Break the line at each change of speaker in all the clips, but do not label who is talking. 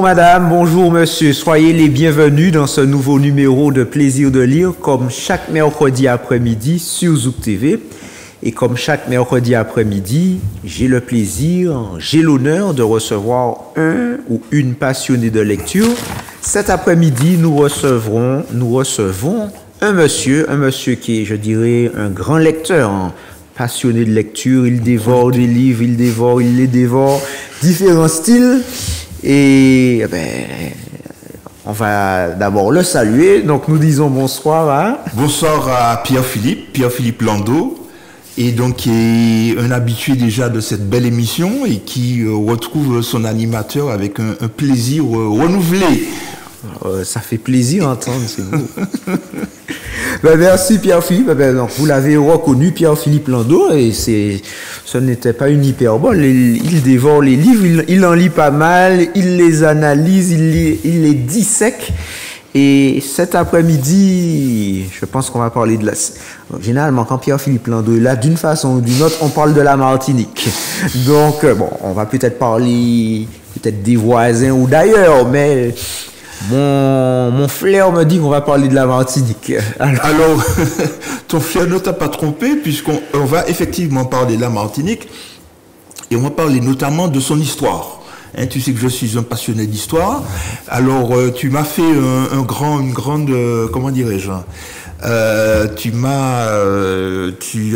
Bonjour madame, bonjour monsieur, soyez les bienvenus dans ce nouveau numéro de Plaisir de lire comme chaque mercredi après-midi sur Zouk TV. Et comme chaque mercredi après-midi, j'ai le plaisir, j'ai l'honneur de recevoir un ou une passionnée de lecture. Cet après-midi, nous recevons un monsieur qui est, je dirais, un grand lecteur, hein, passionné de lecture. Il dévore des livres, il les dévore, différents styles. Et on va d'abord le saluer. Donc nous disons bonsoir à...
Bonsoir à Pierre-Philippe Landau. Et donc, qui est un habitué déjà de cette belle émission et qui retrouve son animateur avec un plaisir renouvelé.
Ça fait plaisir d'entendre, c'est beau. Merci Pierre-Philippe. Donc, vous l'avez reconnu, Pierre-Philippe Landau, et ce n'était pas une hyperbole. Il dévore les livres, il en lit pas mal, il les analyse, il les dissèque. Et cet après-midi, je pense qu'on va parler de la... Généralement, quand Pierre-Philippe Landau est là, d'une façon ou d'une autre, on parle de la Martinique. Donc, on va peut-être parler des voisins ou d'ailleurs, mais mon flair me dit qu'on va parler de la Martinique.
Alors ton flair ne t'a pas trompé, puisqu'on va effectivement parler de la Martinique, et on va parler notamment de son histoire. Hein, tu sais que je suis un passionné d'histoire. Alors, tu m'as fait comment dirais-je, tu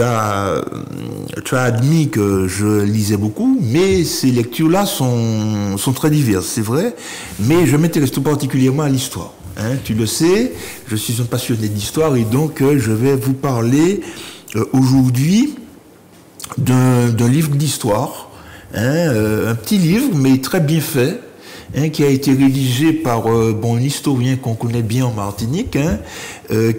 as admis que je lisais beaucoup, mais ces lectures-là sont très diverses, c'est vrai. Mais je m'intéresse tout particulièrement à l'histoire. Hein, tu le sais, je suis un passionné d'histoire et donc je vais vous parler aujourd'hui d'un livre d'histoire. Un petit livre, mais très bien fait, qui a été rédigé par un historien qu'on connaît bien en Martinique,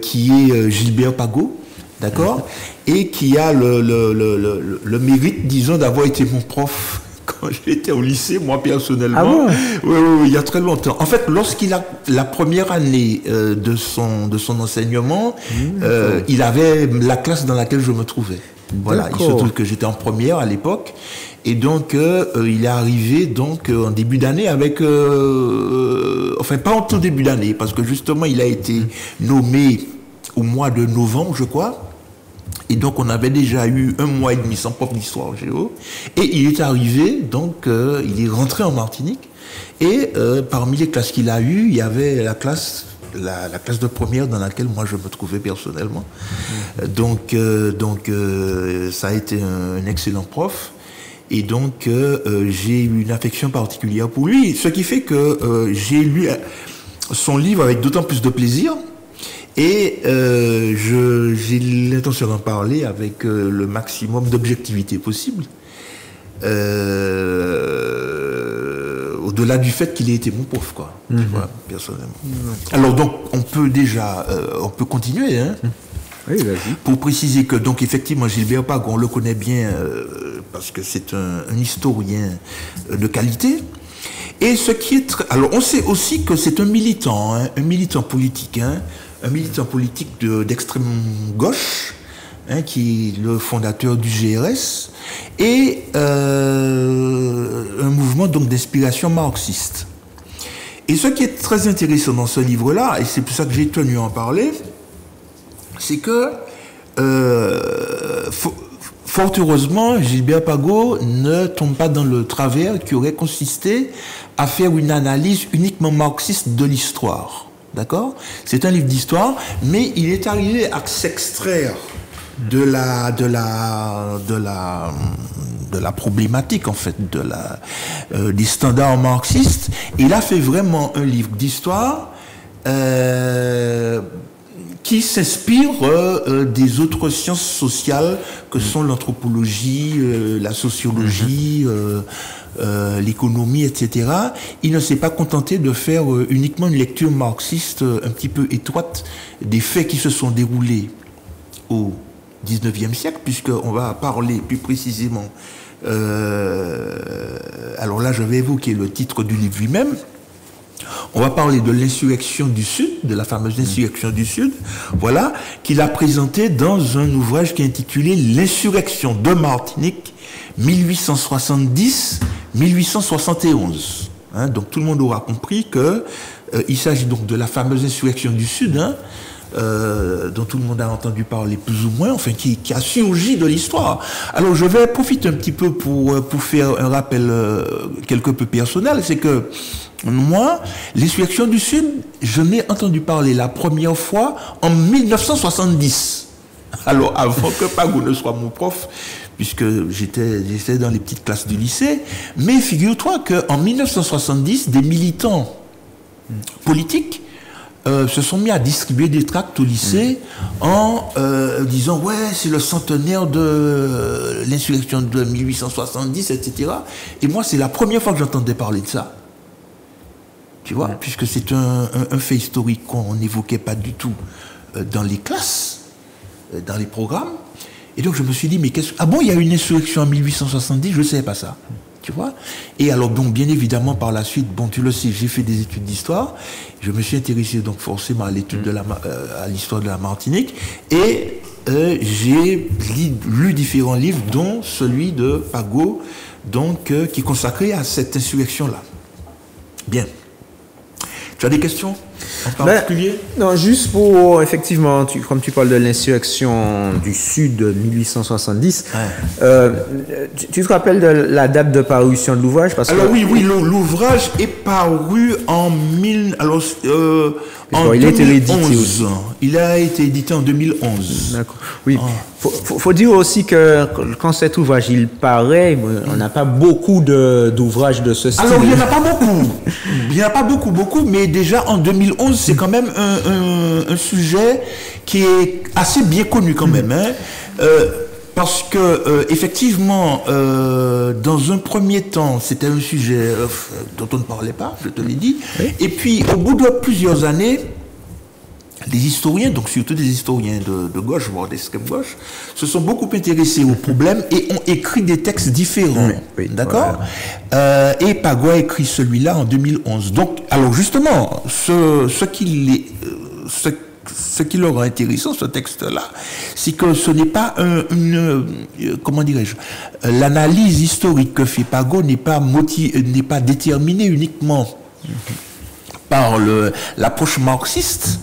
qui est Gilbert Pagot, d'accord, et qui a le mérite, disons, d'avoir été mon prof quand j'étais au lycée, moi personnellement.
Ah bon?
Oui, il y a très longtemps. En fait, lorsqu'il a la première année de son enseignement, il avait la classe dans laquelle je me trouvais. Voilà, il se trouve que j'étais en première à l'époque, et donc il est arrivé donc en début d'année avec, enfin pas en tout début d'année, parce que justement il a été nommé au mois de novembre, je crois, et donc on avait déjà eu 1 mois et demi sans prof d'histoire géo, et il est arrivé donc il est rentré en Martinique, et parmi les classes qu'il a eues, il y avait la classe de première dans laquelle moi je me trouvais personnellement. Donc ça a été un excellent prof, et donc j'ai eu une affection particulière pour lui, ce qui fait que j'ai lu son livre avec d'autant plus de plaisir, et j'ai l'intention d'en parler avec le maximum d'objectivité possible. Au-delà du fait qu'il ait été mon prof, quoi, tu vois, personnellement. Alors donc, on peut continuer, hein.
Oui, vas-y.
Pour préciser que, donc, effectivement, Gilbert Pagot, on le connaît bien parce que c'est un historien de qualité. Et ce qui est alors, on sait aussi que c'est un militant politique, un militant politique d'extrême gauche, qui est le fondateur du GRS, et un mouvement donc d'inspiration marxiste. Et ce qui est très intéressant dans ce livre-là, et c'est pour ça que j'ai tenu à en parler, c'est que fort heureusement, Gilbert Pagot ne tombe pas dans le travers qui aurait consisté à faire une analyse uniquement marxiste de l'histoire. D'accord ? C'est un livre d'histoire, mais il est arrivé à s'extraire de la problématique, en fait, des standards marxistes. Il a fait vraiment un livre d'histoire qui s'inspire des autres sciences sociales que sont l'anthropologie, la sociologie, l'économie, etc. Il ne s'est pas contenté de faire uniquement une lecture marxiste un petit peu étroite des faits qui se sont déroulés au XIXe siècle, puisqu'on va parler plus précisément, alors là je vais évoquer le titre du livre lui-même. On va parler de l'insurrection du Sud, de la fameuse insurrection du Sud, voilà, qu'il a présenté dans un ouvrage qui est intitulé L'insurrection de Martinique 1870-1871. Hein, donc tout le monde aura compris que il s'agit donc de la fameuse insurrection du Sud, hein, dont tout le monde a entendu parler plus ou moins, enfin qui a surgi de l'histoire. Alors je vais profiter un petit peu pour faire un rappel quelque peu personnel, c'est que moi, l'insurrection du Sud, je n'ai entendu parler la première fois en 1970. Alors avant que Pago ne soit mon prof, puisque j'étais dans les petites classes du lycée, mais figure-toi qu'en 1970, des militants politiques se sont mis à distribuer des tracts au lycée en disant « Ouais, c'est le centenaire de l'insurrection de 1870, etc. » Et moi, c'est la première fois que j'entendais parler de ça. Tu vois, puisque c'est un fait historique qu'on n'évoquait pas du tout dans les classes, dans les programmes. Et donc, je me suis dit, mais qu'est-ce... Ah bon, il y a une insurrection en 1870, je ne savais pas ça. Tu vois. Et alors, donc, bien évidemment, par la suite, bon, tu le sais, j'ai fait des études d'histoire. Je me suis intéressé, donc, forcément à l'étude à l'histoire de la Martinique. Et j'ai lu différents livres, dont celui de Pago, donc, qui est consacré à cette insurrection-là. Bien. Tu as des questions en particulier?
Non, juste pour, effectivement, comme tu parles de l'insurrection du Sud de 1870, tu te rappelles de la date de parution de l'ouvrage?
Alors oui, l'ouvrage est paru en 2011. Il a été édité en 2011.
D'accord. Oui. Faut dire aussi que quand cet ouvrage il paraît, on n'a pas beaucoup d'ouvrages de ce style.
Alors il n'y en a pas beaucoup. Il n'y en a pas beaucoup, mais déjà en 2011, c'est quand même un sujet qui est assez bien connu quand même. Hein. Parce que effectivement, dans un premier temps, c'était un sujet dont on ne parlait pas, je te l'ai dit. Oui. Et puis, au bout de plusieurs années, les historiens, donc surtout des historiens de gauche, voire d'extrême gauche, se sont beaucoup intéressés au problème et ont écrit des textes différents. Oui, d'accord. Voilà. Et Pago a écrit celui-là en 2011. Donc, alors justement, ce qui leur rend intéressant, ce texte-là, c'est que ce n'est pas comment dirais-je, l'analyse historique que fait Pago n'est pas déterminée uniquement par l'approche marxiste,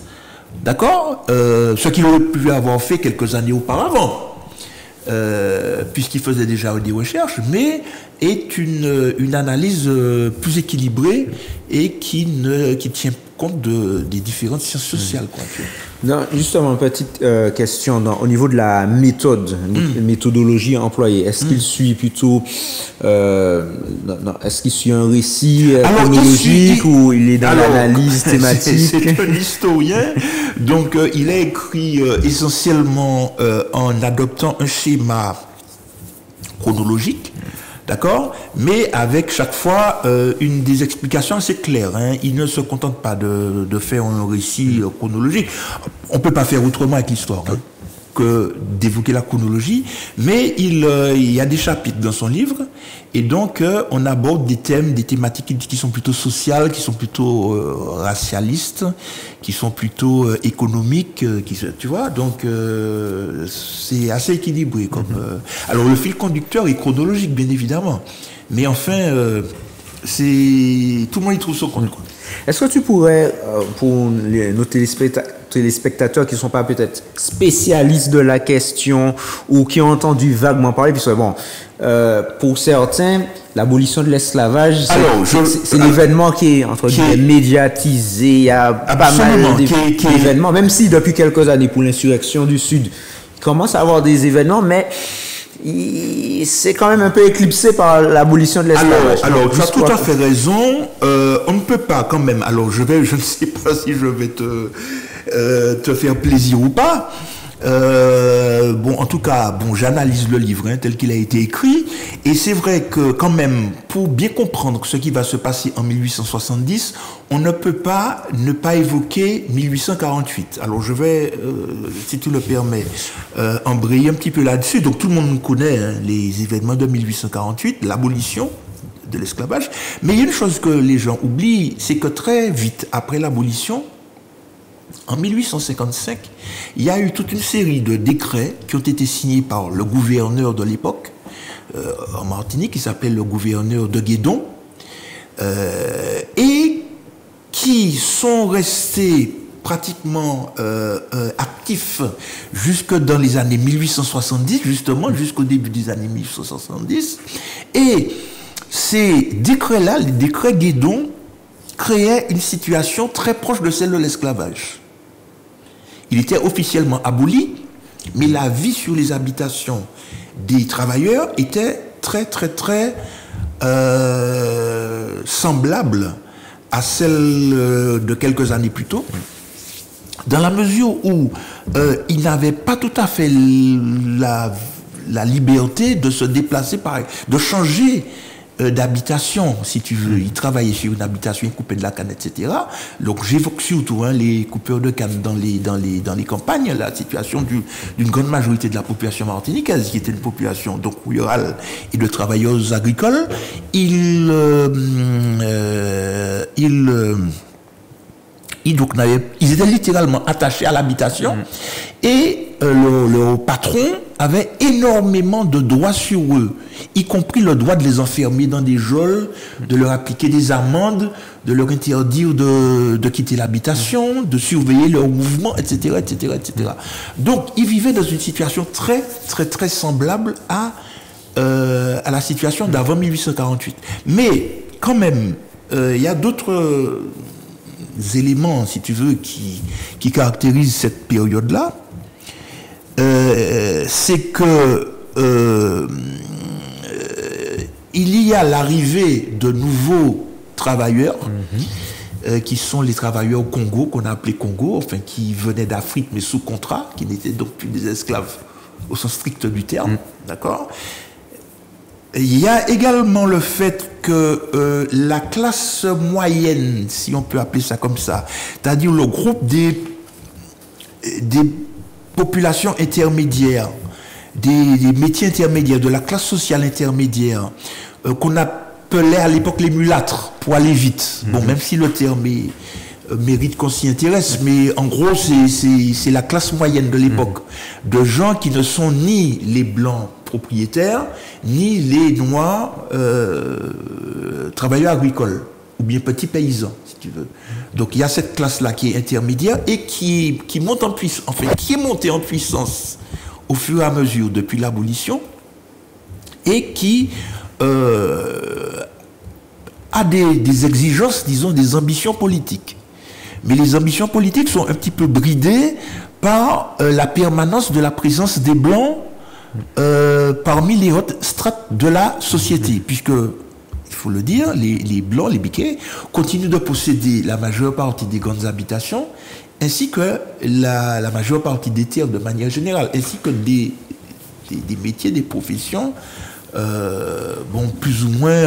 d'accord, ce qu'il aurait pu avoir fait quelques années auparavant, puisqu'il faisait déjà des recherches, mais est une analyse plus équilibrée et qui tient compte des différentes sciences sociales. Quoi, tu vois.
Non, justement, une petite question au niveau de la méthodologie employée. Est-ce qu'il suit plutôt, est-ce qu'il suit un récit chronologique ou il est dans l'analyse thématique?
C'est un historien, donc il a écrit essentiellement en adoptant un schéma chronologique. D'accord, mais avec chaque fois une des explications assez claires. Hein. Il ne se contente pas de faire un récit chronologique. On ne peut pas faire autrement avec l'histoire que d'évoquer la chronologie, mais il y a des chapitres dans son livre, et donc on aborde des thématiques qui sont plutôt sociales, qui sont plutôt racialistes, qui sont plutôt économiques, tu vois, donc c'est assez équilibré. Alors le fil conducteur est chronologique, bien évidemment, mais enfin, tout le monde y trouve son compte.
Est-ce que tu pourrais, pour nos téléspectateurs qui ne sont pas peut-être spécialistes de la question ou qui ont entendu vaguement parler, puisque bon, pour certains, l'abolition de l'esclavage, c'est l'événement qui est, entre guillemets, médiatisé. Il y a pas mal d'événements, même si depuis quelques années, pour l'insurrection du Sud, il commence à avoir des événements, mais c'est quand même un peu éclipsé par l'abolition de l'esclavage.
Alors tu as tout à fait raison. On ne peut pas quand même. Alors je ne sais pas si je vais te faire plaisir ou pas. En tout cas, j'analyse le livre tel qu'il a été écrit, et c'est vrai que quand même, pour bien comprendre ce qui va se passer en 1870, on ne peut pas ne pas évoquer 1848. Alors je vais, si tu le permets, embrayer un petit peu là-dessus. Donc tout le monde connaît les événements de 1848, l'abolition de l'esclavage, mais il y a une chose que les gens oublient, c'est que très vite après l'abolition, en 1855, il y a eu toute une série de décrets qui ont été signés par le gouverneur de l'époque en Martinique, qui s'appelait le gouverneur de Guédon, et qui sont restés pratiquement actifs jusque dans les années 1870, justement, jusqu'au début des années 1870. Et ces décrets-là, les décrets Guédon, créaient une situation très proche de celle de l'esclavage. Il était officiellement aboli, mais la vie sur les habitations des travailleurs était très semblable à celle de quelques années plus tôt, dans la mesure où ils n'avaient pas tout à fait la liberté de se déplacer, de changer d'habitation, si tu veux. Ils travaillaient sur une habitation, ils coupaient de la canne, etc. Donc j'évoque surtout les coupeurs de canne dans les campagnes, la situation d'une grande majorité de la population martiniquaise, qui était une population donc rurale et de travailleurs agricoles. Ils étaient littéralement attachés à l'habitation et le patron avait énormément de droits sur eux, y compris le droit de les enfermer dans des geôles, de leur appliquer des amendes, de leur interdire de quitter l'habitation, de surveiller leurs mouvements, etc., etc., etc. Donc, ils vivaient dans une situation très semblable à la situation d'avant 1848. Mais, quand même, il y a d'autres éléments, si tu veux, qui caractérisent cette période-là. C'est que il y a l'arrivée de nouveaux travailleurs qui sont les travailleurs au Congo, qu'on a appelé Congo, enfin qui venaient d'Afrique mais sous contrat, qui n'étaient donc plus des esclaves au sens strict du terme, d'accord. Il y a également le fait que la classe moyenne, si on peut appeler ça comme ça, c'est-à-dire le groupe des populations intermédiaires, des métiers intermédiaires, de la classe sociale intermédiaire, qu'on appelait à l'époque les mulâtres, pour aller vite. Bon, même si le terme mérite qu'on s'y intéresse, mais en gros, c'est la classe moyenne de l'époque, de gens qui ne sont ni les blancs propriétaires, ni les noirs travailleurs agricoles, ou bien petits paysans, si tu veux. Donc il y a cette classe-là qui est intermédiaire et qui monte en puissance, enfin qui est montée en puissance au fur et à mesure depuis l'abolition et qui a des exigences, disons, des ambitions politiques. Mais les ambitions politiques sont un petit peu bridées par la permanence de la présence des Blancs parmi les hautes strates de la société, puisque il faut le dire, les Blancs, les Biquets, continuent de posséder la majeure partie des grandes habitations, ainsi que la majeure partie des terres de manière générale, ainsi que des métiers, des professions, plus ou moins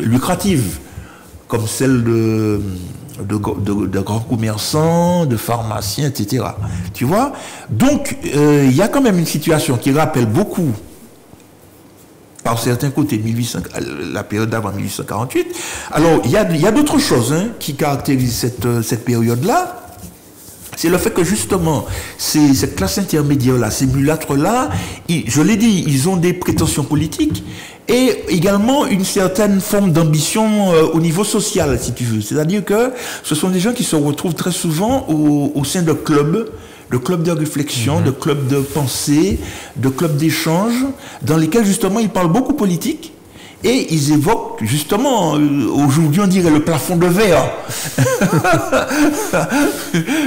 lucratives, comme celle de grands commerçants, de pharmaciens, etc. Tu vois? Donc, il y a quand même une situation qui rappelle beaucoup, par certains côtés, la période d'avant 1848. Alors, il y a d'autres choses qui caractérisent cette période-là. C'est le fait que, justement, cette classe intermédiaire-là, ces mulâtres-là, je l'ai dit, ils ont des prétentions politiques et également une certaine forme d'ambition au niveau social, si tu veux. C'est-à-dire que ce sont des gens qui se retrouvent très souvent au sein de clubs de réflexion, de clubs de pensée, de clubs d'échange, dans lesquels justement ils parlent beaucoup politique et ils évoquent justement, aujourd'hui on dirait le plafond de verre.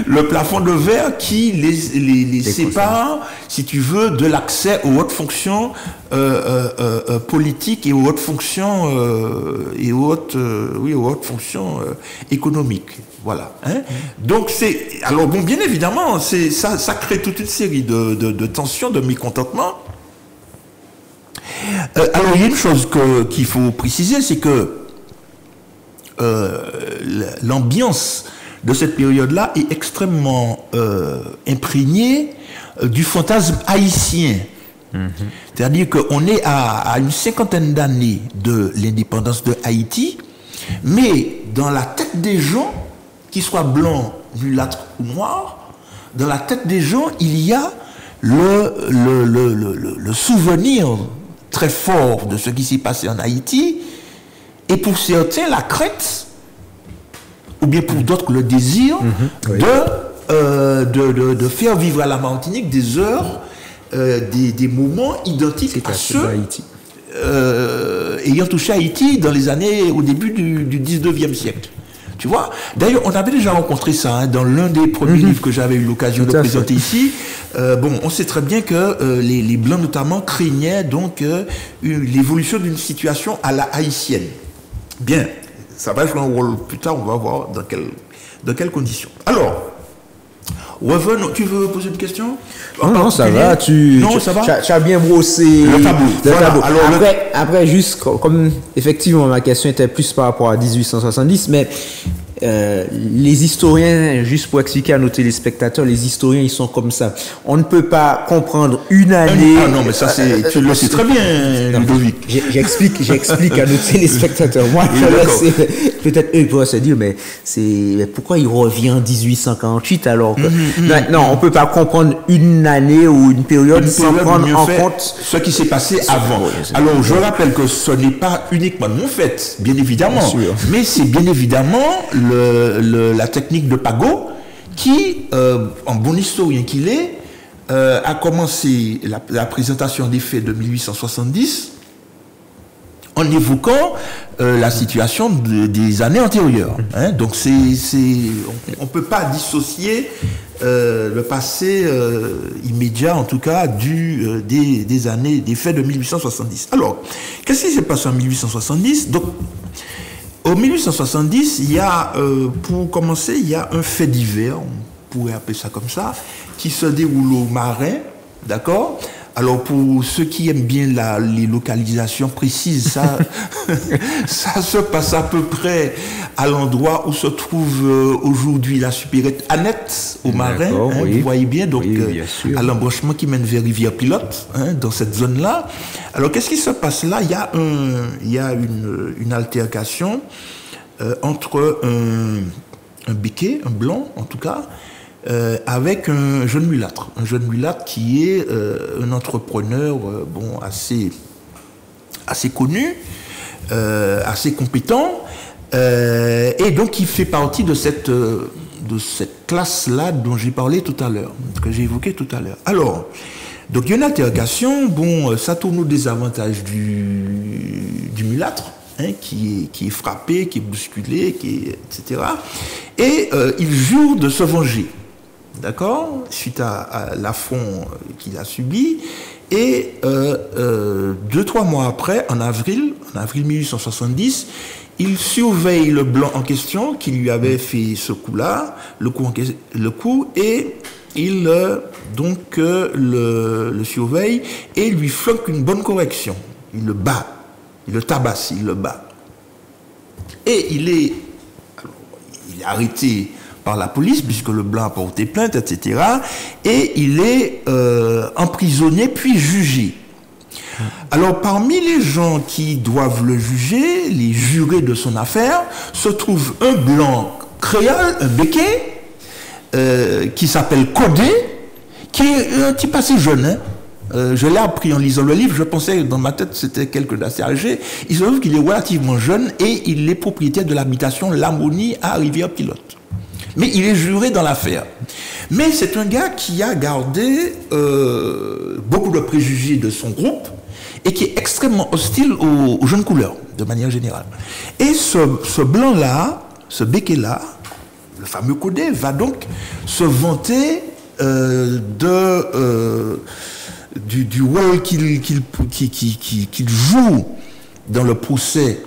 Le plafond de verre qui les sépare, si tu veux, de l'accès aux hautes fonctions politiques et aux hautes fonctions aux hautes fonctions économiques. Voilà. Donc alors bon, bien évidemment, ça crée toute une série de tensions, de mécontentements. Alors il y a une chose qu'il faut préciser, c'est que l'ambiance de cette période-là est extrêmement imprégnée du fantasme haïtien. C'est-à-dire qu'on est à une cinquantaine d'années de l'indépendance de Haïti, mais dans la tête des gens, qu'ils soient blancs, mulâtres ou noirs, dans la tête des gens, il y a le souvenir très fort de ce qui s'est passé en Haïti, et pour certains, la crainte, ou bien pour d'autres, le désir de faire vivre à la Martinique des heures, des moments identiques à ceux ayant touché Haïti dans les années, au début du 19e siècle. Tu vois? D'ailleurs, on avait déjà rencontré ça hein, dans l'un des premiers livres que j'avais eu l'occasion de présenter ici. Bon, on sait très bien que les Blancs notamment craignaient donc l'évolution d'une situation à la haïtienne. Bien, ça va jouer un rôle plus tard, on va voir dans quelles conditions. Alors, revenons, tu veux poser une question?
Non, ça va, ça va. Tu as bien brossé
le tableau.
Tableau. Alors, après, juste comme effectivement ma question était plus par rapport à 1870, mais les historiens, juste pour expliquer à nos téléspectateurs, les historiens ils sont comme ça. On ne peut pas comprendre une année.
Ah non, mais ça tu le sais très bien, Ludovic.
J'explique à nos téléspectateurs. Moi, peut-être eux pourraient se dire, mais pourquoi il revient en 1848 alors que non, on peut pas comprendre une année ou une période sans prendre en compte
ce qui s'est passé avant. Alors, je rappelle que ce n'est pas uniquement mon fait, bien évidemment, mais c'est bien évidemment la technique de Pagot qui, en bon historien qu'il est, a commencé la présentation des faits de 1870 en évoquant la situation des années antérieures. Hein. Donc, on ne peut pas dissocier le passé immédiat, en tout cas, des années, des faits de 1870. Alors, qu'est-ce qui s'est passé en 1870? Donc, en 1870, il y a, pour commencer, il y a un fait divers, on pourrait appeler ça comme ça, qui se déroule au Marin, d'accord? Alors, pour ceux qui aiment bien les localisations précises, ça se passe à peu près à l'endroit où se trouve aujourd'hui la supérette Annette, au Marin, hein, oui. Vous voyez bien, donc à l'embranchement qui mène vers Rivière-Pilote, hein, dans cette zone-là. Alors, qu'est-ce qui se passe là? Il y a une altercation entre un béquet, un blanc en tout cas, avec un jeune mulâtre qui est un entrepreneur assez connu, assez compétent, et donc il fait partie de cette classe-là dont j'ai parlé tout à l'heure, que j'ai évoqué tout à l'heure. Alors, donc il y a une interrogation, ça tourne au désavantage du mulâtre, hein, qui est frappé, qui est bousculé, etc. Et il jure de se venger. D'accord, suite à l'affront qu'il a subi. Et 2-3 mois après, en avril 1870, il surveille le blanc en question qui lui avait fait ce coup-là, le coup, et il le surveille et lui floque une bonne correction. Il le bat, il le tabasse, il le bat. Et il est arrêté par la police, puisque le blanc a porté plainte, etc. Et il est emprisonné, puis jugé. Alors, parmi les gens qui doivent le juger, les jurés de son affaire, se trouve un blanc créole, un béquet, qui s'appelle Codé, qui est un type assez jeune, hein. Je l'ai appris en lisant le livre, je pensais dans ma tête c'était quelqu'un d'assez âgé. Il se trouve qu'il est relativement jeune et il est propriétaire de l'habitation Lamonie à Rivière-Pilote. Mais il est juré dans l'affaire. Mais c'est un gars qui a gardé beaucoup de préjugés de son groupe et qui est extrêmement hostile aux jeunes couleurs, de manière générale. Et ce blanc-là, ce béquet-là, le fameux Codé, va donc se vanter du rôle qu'il joue dans le procès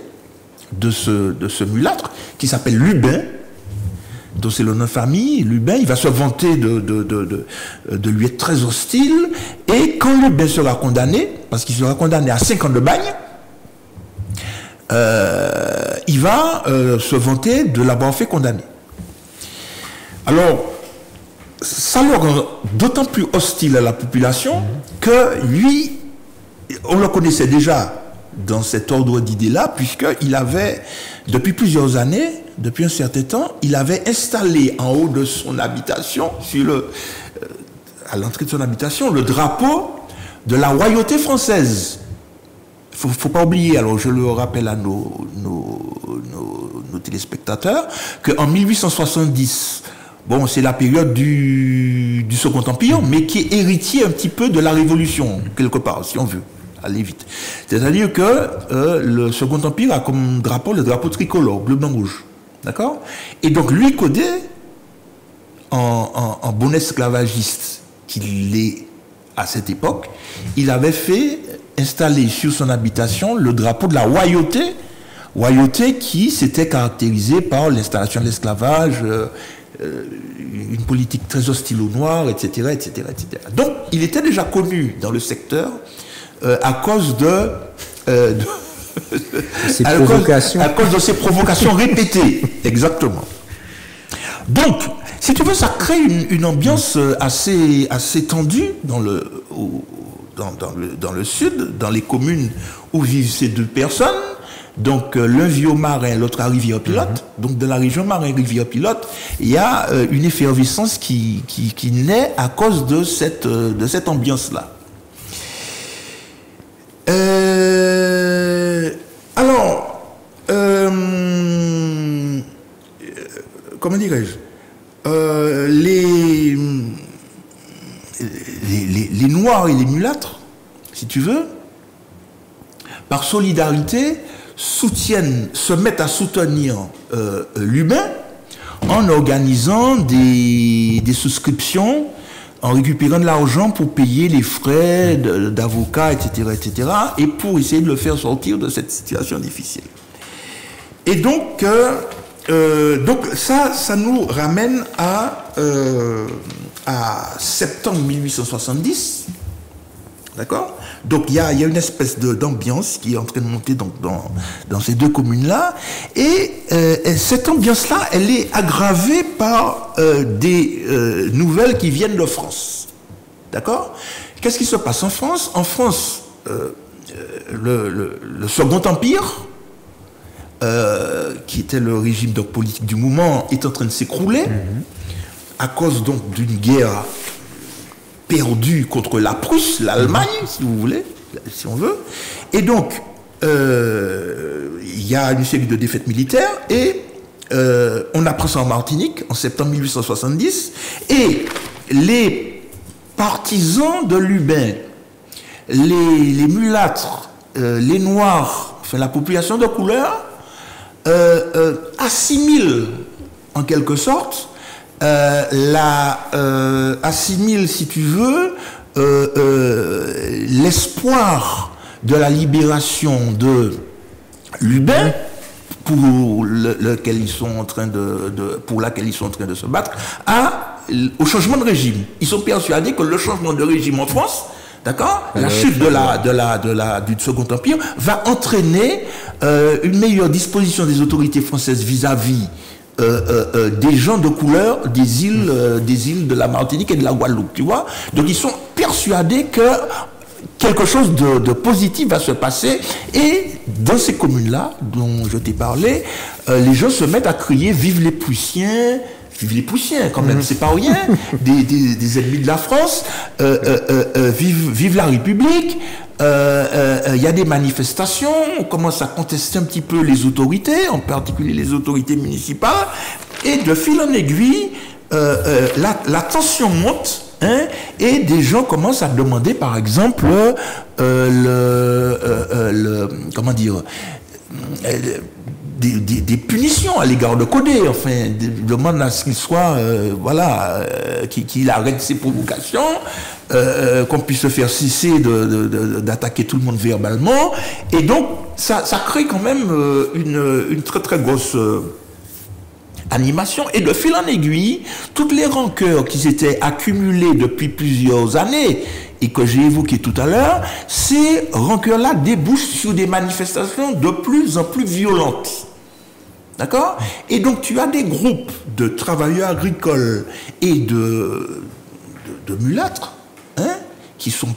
de ce mulâtre, qui s'appelle Lubin, dont c'est le nom de famille. Lubin, il va se vanter de lui être très hostile, et quand Lubin sera condamné, parce qu'il sera condamné à 5 ans de bagne, il va se vanter de l'avoir fait condamner. Alors, ça le rend d'autant plus hostile à la population que lui, on le connaissait déjà dans cet ordre d'idées-là, puisqu'il avait, depuis plusieurs années, depuis un certain temps, il avait installé en haut de son habitation, à l'entrée de son habitation, le drapeau de la royauté française. Il ne faut pas oublier, alors je le rappelle à nos téléspectateurs, qu'en 1870, bon, c'est la période du Second Empire, mais qui est héritier un petit peu de la Révolution, quelque part, si on veut aller vite. C'est-à-dire que le Second Empire a comme drapeau le drapeau tricolore, bleu, blanc, rouge. D'accord? Et donc, lui, Codé, en bon esclavagiste qu'il est à cette époque, il avait fait installer sur son habitation le drapeau de la royauté qui s'était caractérisée par l'installation de l'esclavage, une politique très hostile aux Noirs, etc., etc., etc. Donc, il était déjà connu dans le secteur à cause de à cause de ces provocations répétées. Exactement. Donc, si tu veux, ça crée une ambiance assez tendue dans le sud, dans les communes où vivent ces deux personnes. Donc, l'un vit au Marin, l'autre à Rivière-Pilote. Donc, dans la région Marin-Rivière-Pilote, il y a une effervescence qui naît à cause de cette ambiance-là. Comment dirais-je, les Noirs et les mulâtres, si tu veux, par solidarité, se mettent à soutenir l'Ubin en organisant des souscriptions, en récupérant de l'argent pour payer les frais d'avocats, etc., etc., et pour essayer de le faire sortir de cette situation difficile. Et donc ça nous ramène à septembre 1870, d'accord? Donc il y a une espèce d'ambiance qui est en train de monter dans ces deux communes-là, et cette ambiance-là, elle est aggravée par des nouvelles qui viennent de France, d'accord? Qu'est-ce qui se passe en France? En France, le Second Empire, qui était le régime donc, politique du moment, est en train de s'écrouler à cause donc d'une guerre perdue contre la Prusse, l'Allemagne, si vous voulez, si on veut. Et donc, il y a une série de défaites militaires et on apprend ça en Martinique en septembre 1870. Et les partisans de Lubin, les mulâtres, les Noirs, enfin la population de couleur, assimile en quelque sorte assimile, si tu veux, l'espoir de la libération de Lubin pour laquelle ils sont en train de se battre au changement de régime. Ils sont persuadés que le changement de régime en France, d'accord, la chute du Second Empire va entraîner une meilleure disposition des autorités françaises vis-à-vis des gens de couleur des îles de la Martinique et de la Guadeloupe, tu vois. Donc ils sont persuadés que quelque chose de positif va se passer, et dans ces communes-là dont je t'ai parlé, les gens se mettent à crier vive les Prussiens quand même, c'est pas rien, des ennemis de la France, vive la République. Il y a des manifestations, on commence à contester un petit peu les autorités, en particulier les autorités municipales, et de fil en aiguille, la tension monte, hein, et des gens commencent à demander, par exemple, comment dire, des punitions à l'égard de Codé, enfin, demande à ce qu'il soit, qu'il arrête ses provocations, qu'on puisse se faire cesser d'attaquer tout le monde verbalement, et donc ça crée quand même une très très grosse animation, et de fil en aiguille, toutes les rancœurs qui s'étaient accumulées depuis plusieurs années et que j'ai évoquées tout à l'heure, ces rancœurs-là débouchent sur des manifestations de plus en plus violentes. D'accord? Et donc tu as des groupes de travailleurs agricoles et de mulâtres, hein, qui sont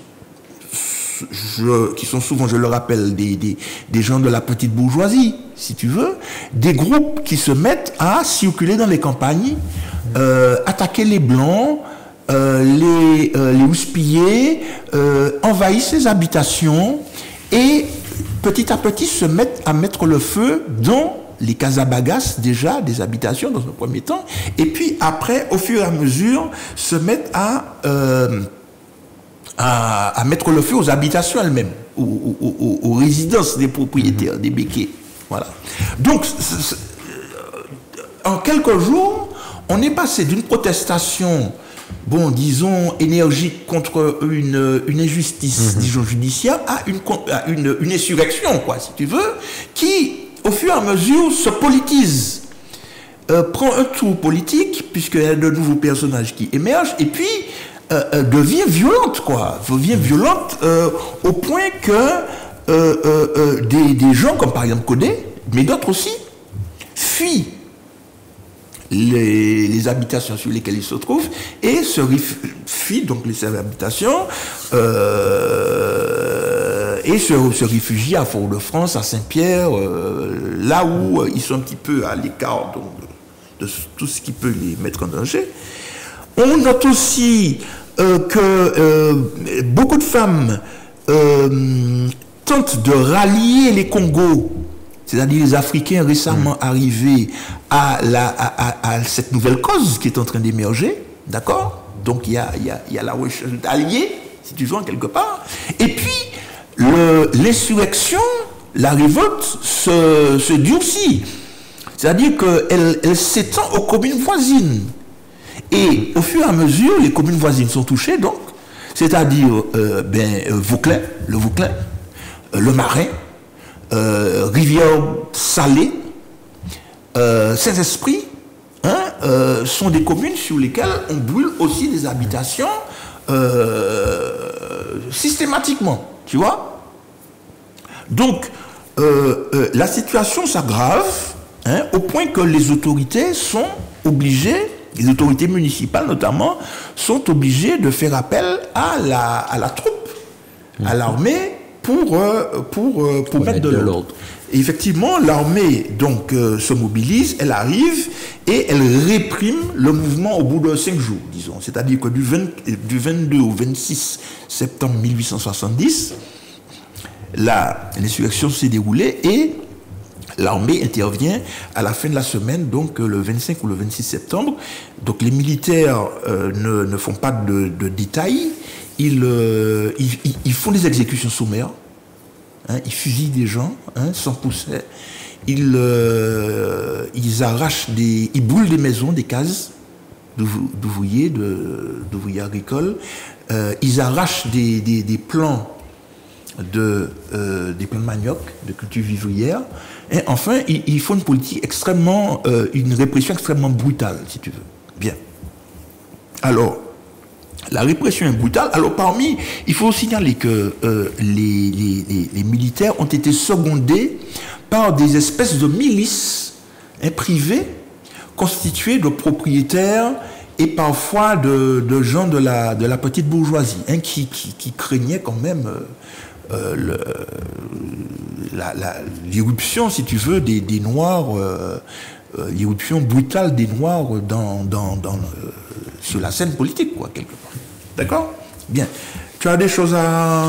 souvent, je le rappelle, des gens de la petite bourgeoisie, si tu veux, des groupes qui se mettent à circuler dans les campagnes, attaquer les Blancs, les houspiller, envahissent les habitations et petit à petit se mettent à mettre le feu dans les casabagas, déjà, des habitations dans un premier temps, et puis après, au fur et à mesure, se mettent à mettre le feu aux habitations elles-mêmes, aux résidences des propriétaires, des béquets. Voilà. Donc, en quelques jours, on est passé d'une protestation, bon, disons, énergique contre une injustice, disons, judiciaire, à une insurrection, quoi, si tu veux, qui, au fur et à mesure, se politise, prend un tour politique, puisqu'il y a de nouveaux personnages qui émergent, et puis devient violente, quoi, au point que des gens, comme par exemple Codé, mais d'autres aussi, fuient les habitations sur lesquelles ils se trouvent et fuient donc les habitations et se réfugient à Fort-de-France, à Saint-Pierre, là où ils sont un petit peu à l'écart de tout ce qui peut les mettre en danger. On note aussi que beaucoup de femmes tentent de rallier les Congos, c'est-à-dire les Africains récemment arrivés à cette nouvelle cause qui est en train d'émerger, d'accord? Donc il y a la recherche d'alliés, si tu veux, en quelque part. Et puis, l'insurrection, la révolte se durcit. C'est-à-dire qu'elle s'étend aux communes voisines. Et au fur et à mesure, les communes voisines sont touchées, donc, c'est-à-dire Vauclin, le Marais, Rivière Salée, Saint-Esprit, sont des communes sur lesquelles on brûle aussi des habitations systématiquement, tu vois. Donc, la situation s'aggrave au point que les autorités sont obligées, les autorités municipales notamment, sont obligées de faire appel à la troupe, à l'armée, pour mettre de l'ordre. Effectivement, l'armée donc se mobilise, elle arrive et elle réprime le mouvement au bout de 5 jours, disons. C'est-à-dire que du 22 au 26 septembre 1870, l'insurrection s'est déroulée et l'armée intervient à la fin de la semaine, donc le 25 ou le 26 septembre. Donc les militaires ne font pas de détails. Ils font des exécutions sommaires, ils fusillent des gens sans procès, ils arrachent ils brûlent des maisons, des cases d'ouvriers agricoles, ils arrachent des plants de manioc, de culture vivrière, et enfin ils font une politique une répression extrêmement brutale, si tu veux. Bien. Alors, la répression est brutale. Alors il faut signaler que les militaires ont été secondés par des espèces de milices privées constituées de propriétaires et parfois de gens de la petite bourgeoisie qui craignaient quand même l'irruption, si tu veux, des Noirs, l'irruption brutale des Noirs sur la scène politique, quoi, quelque part. D'accord? Bien. Tu as des choses à...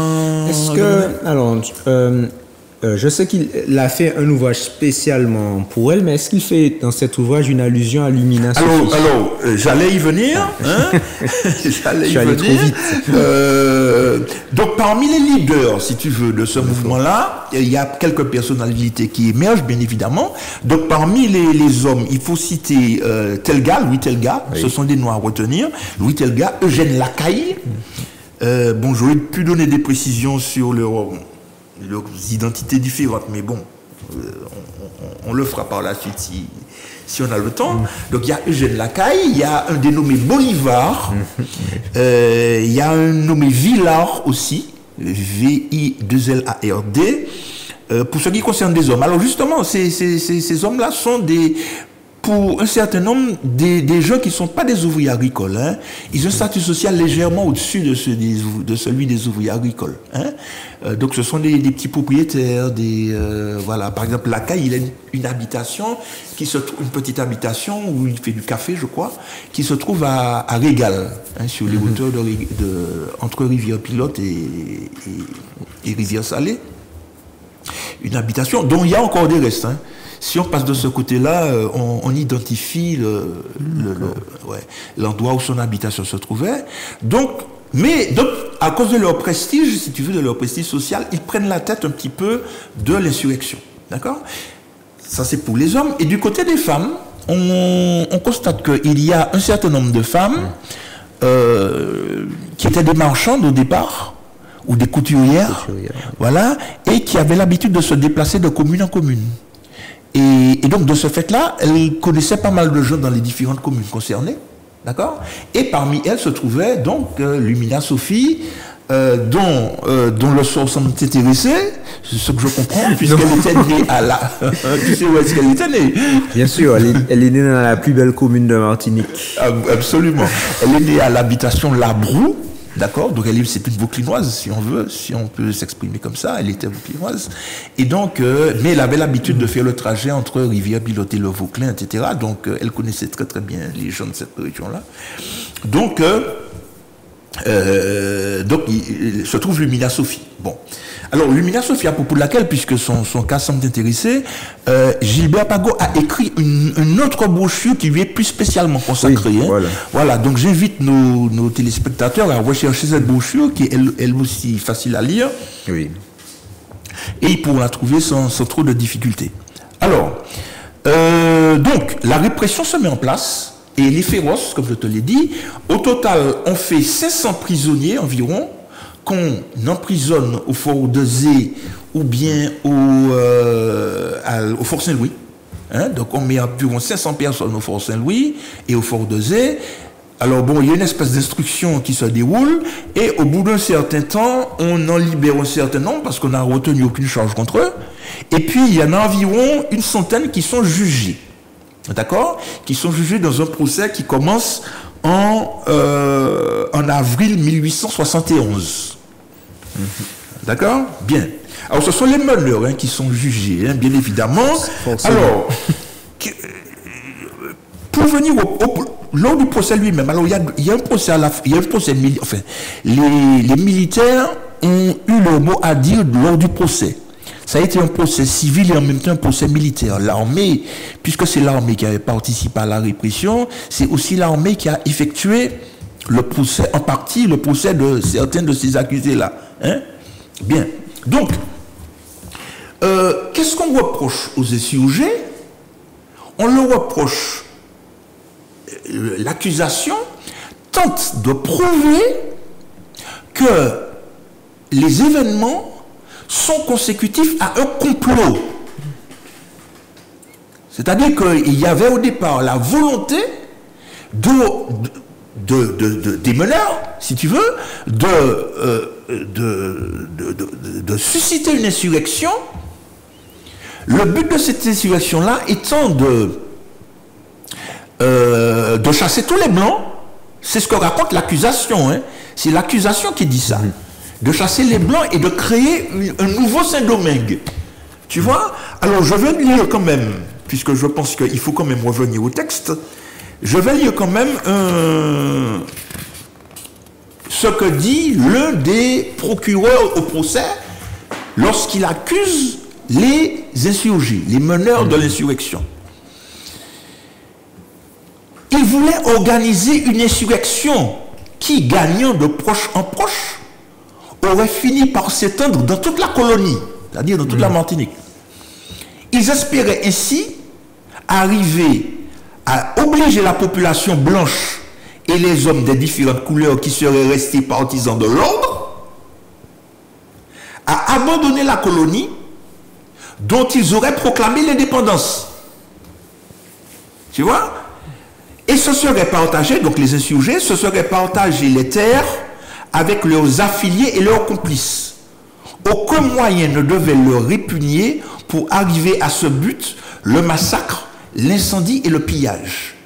Est-ce que... Alors, je sais qu'il a fait un ouvrage spécialement pour elle, mais est-ce qu'il fait dans cet ouvrage une allusion à l'illumination?
Alors, j'allais y venir. J'allais y venir.
Trop vite.
Donc, parmi les leaders, si tu veux, de ce mouvement-là, il y a quelques personnalités qui émergent, bien évidemment. Donc, parmi les hommes, il faut citer Louis Telga, oui. Ce sont des noms à retenir. Louis Telga, Eugène Lacaille. Bon, j'aurais pu donner des précisions sur leurs identités différentes, mais bon, on le fera par la suite si on a le temps. Donc il y a Eugène Lacaille, il y a un dénommé Bolivar, il y a un nommé Villard aussi, V-I-2-L-A-R-D, pour ce qui concerne des hommes. Alors justement, ces hommes-là sont pour un certain nombre, des gens qui ne sont pas des ouvriers agricoles. Ils ont un statut social légèrement au-dessus de celui des ouvriers agricoles. Donc ce sont des petits propriétaires, voilà. Par exemple, Lacaille, il a une habitation, une petite habitation où il fait du café, je crois, qui se trouve à Régal, sur les hauteurs entre Rivière-Pilote et Rivière-Salée. Une habitation dont il y a encore des restes. Si on passe de ce côté-là, on identifie l'endroit où son habitation se trouvait. Donc, à cause de leur prestige, si tu veux, de leur prestige social, ils prennent la tête un petit peu de l'insurrection. D'accord? Ça, c'est pour les hommes. Et du côté des femmes, on constate qu'il y a un certain nombre de femmes qui étaient des marchandes au départ, ou des couturières, voilà, et qui avaient l'habitude de se déplacer de commune en commune. Et donc, de ce fait-là, elles connaissaient pas mal de gens dans les différentes communes concernées. D'accord? Et parmi elles se trouvait donc Lumina Sophie, dont le sort semble t'intéresser, c'est ce que je comprends, puisqu'elle était née à la... Tu sais où est-ce qu'elle était née?
Bien sûr, elle est née dans la plus belle commune de Martinique.
Absolument. Elle est née à l'habitation Labroue, d'accord? Donc c'est une Vauclinoise, si on veut, si on peut s'exprimer comme ça, elle était Vauclinoise. Et donc, mais elle avait l'habitude de faire le trajet entre Rivière-Pilote et le Vauclin, etc. Donc, elle connaissait très très bien les gens de cette région-là. Donc, il se trouve Lumina Sophie. Bon. Alors, Lumina Sophie, à propos de laquelle, puisque son cas semble t'intéresser, Gilbert Pagot a écrit une autre brochure qui lui est plus spécialement consacrée. Oui, voilà. Donc, j'invite nos téléspectateurs à rechercher cette brochure, qui est elle aussi facile à lire.
Oui.
Et ils pourront la trouver sans trop de difficultés. Alors, donc, la répression se met en place. Et elle est féroce, comme je te l'ai dit. Au total, on fait 500 prisonniers environ qu'on emprisonne au fort de Zé ou bien au fort Saint-Louis. Hein? Donc on met environ 500 personnes au fort Saint-Louis et au fort de Zé. Alors bon, il y a une espèce d'instruction qui se déroule et au bout d'un certain temps, on en libère un certain nombre parce qu'on n'a retenu aucune charge contre eux. Et puis il y en a environ une centaine qui sont jugés. D'accord? Qui sont jugés dans un procès qui commence en avril 1871. D'accord? Bien. Alors, ce sont les meneurs qui sont jugés, bien évidemment. Alors, pour venir lors du procès lui-même, alors il y a un procès militaire. Enfin, les militaires ont eu leur mot à dire lors du procès. Ça a été un procès civil et en même temps un procès militaire. L'armée, puisque c'est l'armée qui avait participé à la répression, c'est aussi l'armée qui a effectué le procès, en partie le procès de certains de ces accusés-là. Hein? Bien. Donc, qu'est-ce qu'on reproche aux insurgés? On leur reproche, l'accusation tente de prouver que les événements sont consécutifs à un complot. C'est-à-dire qu'il y avait au départ la volonté des meneurs, si tu veux, de susciter une insurrection. Le but de cette insurrection-là étant de chasser tous les blancs. C'est ce que raconte l'accusation. Hein. C'est l'accusation qui dit ça. De chasser les blancs et de créer un nouveau Saint-Domingue. Tu vois? Alors, je vais lire quand même, puisque je pense qu'il faut quand même revenir au texte, je vais lire quand même ce que dit l'un des procureurs au procès lorsqu'il accuse les insurgés, les meneurs de l'insurrection. Il voulait organiser une insurrection qui, gagnant de proche en proche, aurait fini par s'étendre dans toute la colonie, c'est-à-dire dans toute la Martinique. Ils espéraient ainsi arriver à obliger la population blanche et les hommes des différentes couleurs qui seraient restés partisans de l'ordre à abandonner la colonie dont ils auraient proclamé l'indépendance. Tu vois? Et se seraient partagés, donc les insurgés, se seraient partagés les terres avec leurs affiliés et leurs complices. Aucun moyen ne devait leur répugner pour arriver à ce but, le massacre, l'incendie et le pillage.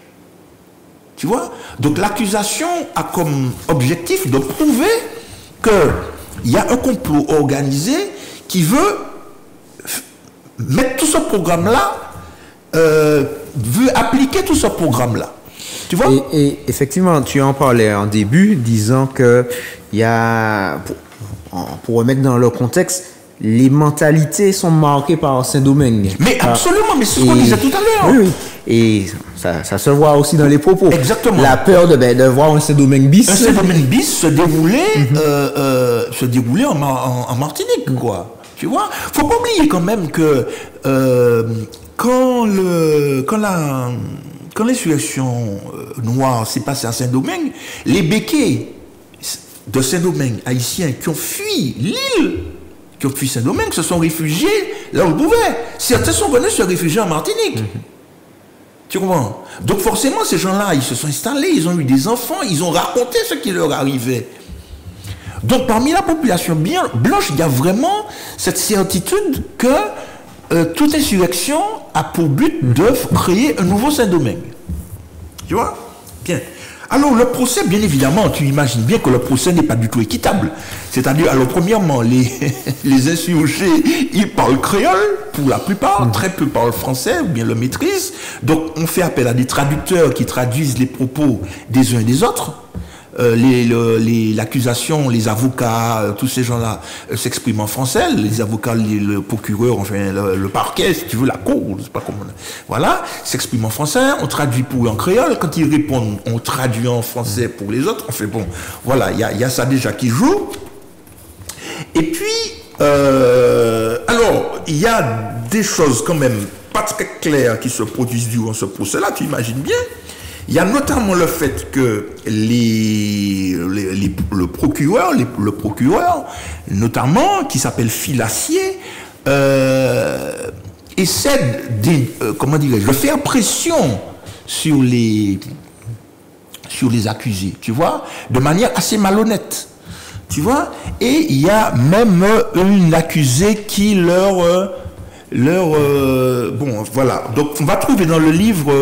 Tu vois? Donc l'accusation a comme objectif de prouver qu'il y a un complot organisé qui veut mettre tout ce programme-là, veut appliquer tout ce programme-là. Tu vois?
Et effectivement, tu en parlais en début, disant que il y a, pour remettre dans le contexte, les mentalités sont marquées par Saint-Domingue.
Mais absolument, mais c'est ce qu'on disait tout à l'heure.
Oui, oui. Et ça se voit aussi dans les propos.
Exactement.
La peur de voir un Saint-Domingue bis.
Un Saint-Domingue bis se dérouler en Martinique, quoi. Tu vois? Faut pas oublier quand même que quand l'insurrection noire s'est passée à Saint-Domingue, les béquets de Saint-Domingue haïtiens qui ont fui l'île, qui ont fui Saint-Domingue, se sont réfugiés là où ils pouvaient. Certains sont venus se réfugier en Martinique. Tu comprends? Donc forcément, ces gens-là, ils se sont installés, ils ont eu des enfants, ils ont raconté ce qui leur arrivait. Donc parmi la population bien blanche, il y a vraiment cette certitude que toute insurrection a pour but de créer un nouveau Saint-Domingue. Tu vois? Bien. Alors le procès, bien évidemment, tu imagines bien que le procès n'est pas du tout équitable. C'est-à-dire, alors premièrement, les insurgés, ils parlent créole pour la plupart, très peu parlent français ou bien le maîtrisent. Donc on fait appel à des traducteurs qui traduisent les propos des uns et des autres. L'accusation, les avocats, tous ces gens-là s'expriment en français, les avocats, le procureur, enfin le parquet, si tu veux, la cour, je sais pas comment. Voilà, s'expriment en français, on traduit pour eux en créole, quand ils répondent, on traduit en français pour les autres, on fait bon, voilà, il y a ça déjà qui joue. Et puis, alors, il y a des choses quand même pas très claires qui se produisent durant ce procès-là, tu imagines bien. Il y a notamment le fait que le procureur, notamment, qui s'appelle Filassier, essaie de faire pression sur les accusés, tu vois, de manière assez malhonnête, tu vois. Et il y a même une accusée qui bon, voilà. Donc, on va trouver dans le livre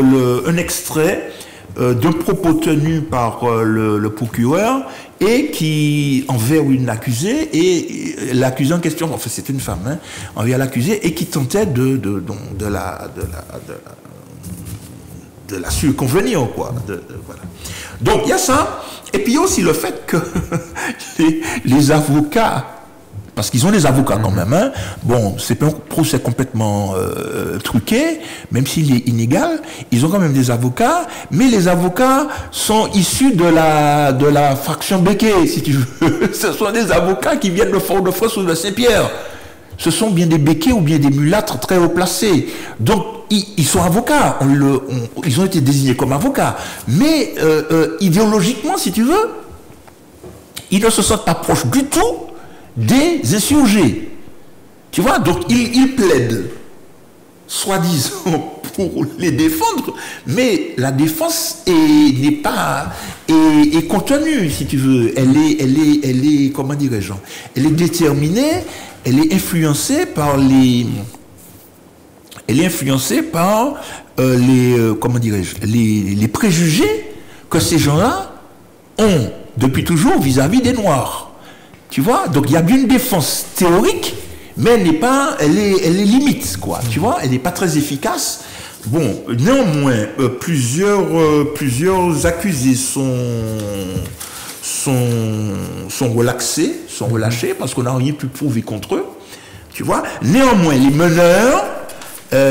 un extrait d'un propos tenu par le procureur et qui envers une accusée, et l'accusée en question, enfin c'est une femme, hein, envers l'accusée, et qui tentait de la surconvenir, quoi. Voilà. Donc il y a ça, et puis il y a aussi le fait que les avocats, parce qu'ils ont des avocats quand même, hein. Bon, c'est pas un procès complètement truqué, même s'il est inégal, ils ont quand même des avocats, mais les avocats sont issus de la fraction Béquet, si tu veux. Ce sont des avocats qui viennent de Fort-de-France ou de Saint-Pierre. Ce sont bien des Béquets ou bien des mulâtres très haut placés. Donc, ils sont avocats, ils ont été désignés comme avocats, mais idéologiquement, si tu veux, ils ne se sentent pas proches du tout des insurgés. Tu vois, donc ils plaident, soi-disant, pour les défendre, mais la défense est contenue, si tu veux. Elle est, comment dirais-je, elle est déterminée, elle est influencée par comment dirais-je, les préjugés que ces gens-là ont depuis toujours vis-à-vis des Noirs. Tu vois, donc il y a bien une défense théorique, mais elle est limite, quoi. Tu vois, elle n'est pas très efficace. Bon, néanmoins, plusieurs accusés sont relaxés, sont relâchés parce qu'on n'a rien pu prouver contre eux. Tu vois, néanmoins, les meneurs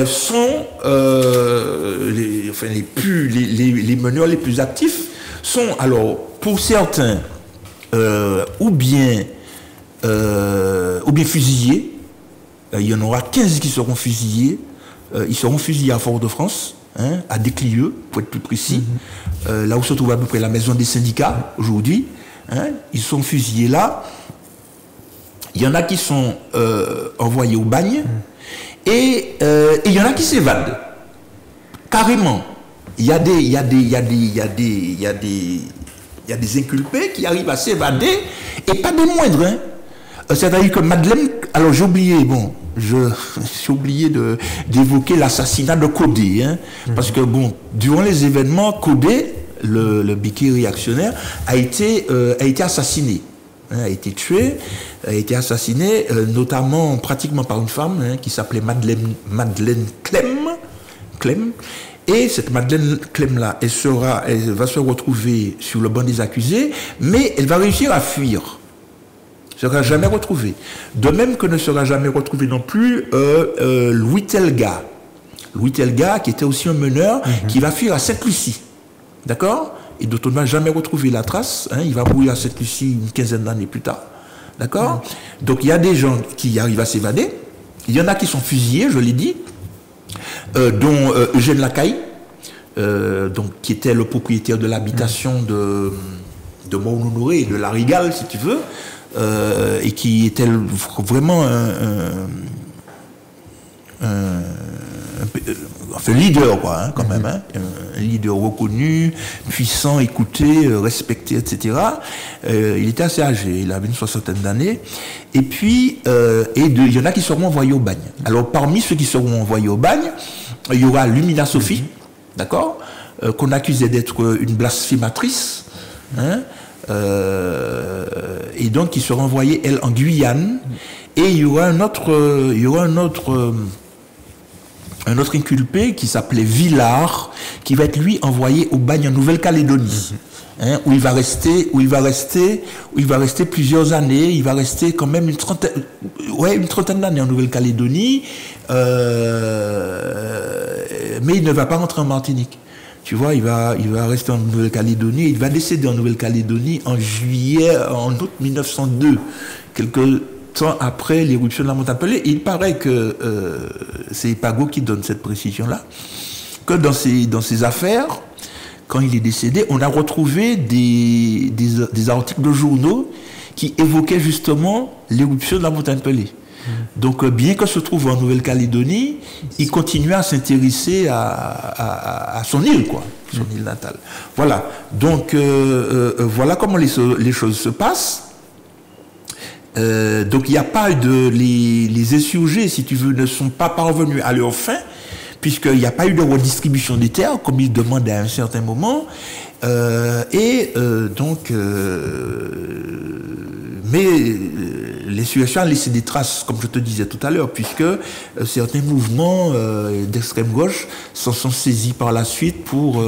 sont les meneurs les plus actifs sont, alors, pour certains, ou bien fusillés. Il y en aura 15 qui seront fusillés. Ils seront fusillés à Fort-de-France, hein, à Desclieux, pour être plus précis, là où se trouve à peu près la maison des syndicats aujourd'hui. Hein, ils sont fusillés là. Il y en a qui sont envoyés au bagne. Et il y en a qui s'évadent. Carrément. Il y a des inculpés qui arrivent à s'évader, et pas des moindres. Hein. C'est-à-dire que Madeleine, alors j'ai oublié d'évoquer l'assassinat de Codé, hein, parce que bon, durant les événements, Codé, le béquet réactionnaire, a été assassiné, hein, a été tué, a été assassiné, notamment pratiquement par une femme, hein, qui s'appelait Madeleine Clem. Et cette Madeleine Clem-là, elle va se retrouver sur le banc des accusés, mais elle va réussir à fuir. Sera jamais retrouvé. De même que ne sera jamais retrouvé non plus Louis Telga. Louis Telga, qui était aussi un meneur, qui va fuir à Sainte-Lucie. D'accord? Et dont on ne va jamais retrouver la trace. Hein, il va mourir à Sainte-Lucie une quinzaine d'années plus tard. D'accord? Donc il y a des gens qui arrivent à s'évader. Il y en a qui sont fusillés, je l'ai dit, dont Eugène Lacaille, donc, qui était le propriétaire de l'habitation de Mont-Honoré et de La Rigale, si tu veux, et qui était vraiment un leader, quoi, hein, quand même, hein, un leader reconnu, puissant, écouté, respecté, etc. Il était assez âgé, il avait une soixantaine d'années. Et puis, il y en a qui seront envoyés au bagne. Alors, parmi ceux qui seront envoyés au bagne, il y aura Lumina Sophie, d'accord, qu'on accusait d'être une blasphématrice, hein, et donc qui sera envoyée, elle, en Guyane. Et il y aura un autre inculpé qui s'appelait Villard, qui va être lui envoyé au bagne en Nouvelle-Calédonie, hein, où il va rester plusieurs années. Il va rester quand même une trentaine d'années en Nouvelle-Calédonie, mais il ne va pas rentrer en Martinique. Tu vois, il va rester en Nouvelle-Calédonie. Il va décéder en Nouvelle-Calédonie en août 1902, quelques temps après l'éruption de la montagne Pelée. Il paraît que c'est Pago qui donne cette précision-là, que dans ses affaires, quand il est décédé, on a retrouvé des articles de journaux qui évoquaient justement l'éruption de la montagne Pelée. Donc, bien que se trouve en Nouvelle-Calédonie, il continuait à s'intéresser à son île, quoi, son île natale. Voilà. Donc, voilà comment les choses se passent. Donc, il n'y a pas les insurgés, si tu veux, ne sont pas parvenus à leur fin, puisqu'il n'y a pas eu de redistribution des terres, comme ils demandaient à un certain moment. Mais l'insurrection a laissé des traces, comme je te disais tout à l'heure, puisque certains mouvements d'extrême gauche s'en sont saisis par la suite pour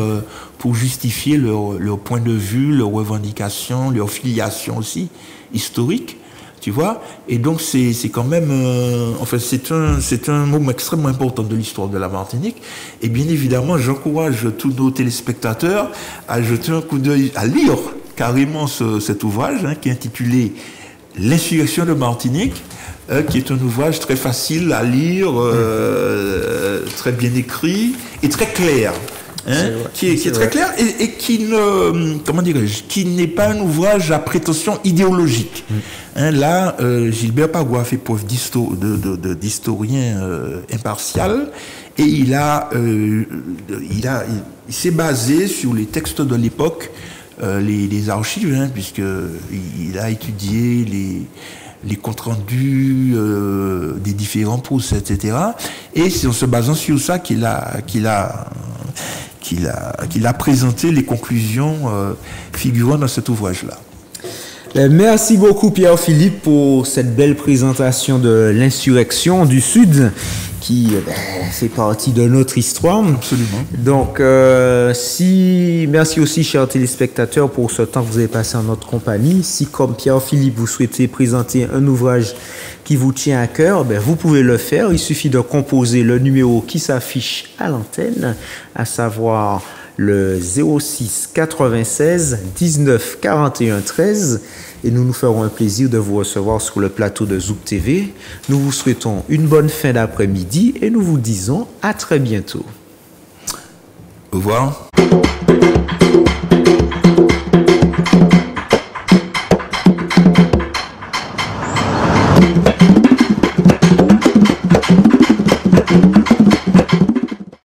justifier leur point de vue, leurs revendications, leur filiation aussi historique, tu vois. Et donc c'est quand même, c'est un moment extrêmement important de l'histoire de la Martinique. Et bien évidemment, j'encourage tous nos téléspectateurs à jeter un coup d'œil, à lire carrément cet ouvrage, hein, qui est intitulé L'insurrection de Martinique, qui est un ouvrage très facile à lire, très bien écrit et très clair. Hein, qui est très clair et qui qui n'est pas un ouvrage à prétention idéologique. Hein, là, Gilbert Pago a fait preuve d'historien impartial, et il s'est basé sur les textes de l'époque, les archives, hein, puisqu'il a étudié les comptes rendus des différents procès, etc. Et c'est en se basant sur ça qu'il a présenté les conclusions figurant dans cet ouvrage-là.
Merci beaucoup Pierre-Philippe pour cette belle présentation de l'insurrection du Sud qui fait partie de notre histoire.
Absolument.
Donc, merci aussi, chers téléspectateurs, pour ce temps que vous avez passé en notre compagnie. Si, comme Pierre-Philippe, vous souhaitez présenter un ouvrage qui vous tient à cœur, vous pouvez le faire. Il suffit de composer le numéro qui s'affiche à l'antenne, à savoir le 06 96 19 41 13, et nous nous ferons un plaisir de vous recevoir sur le plateau de Zouk TV. Nous vous souhaitons une bonne fin d'après-midi et nous vous disons à très bientôt.
Au revoir.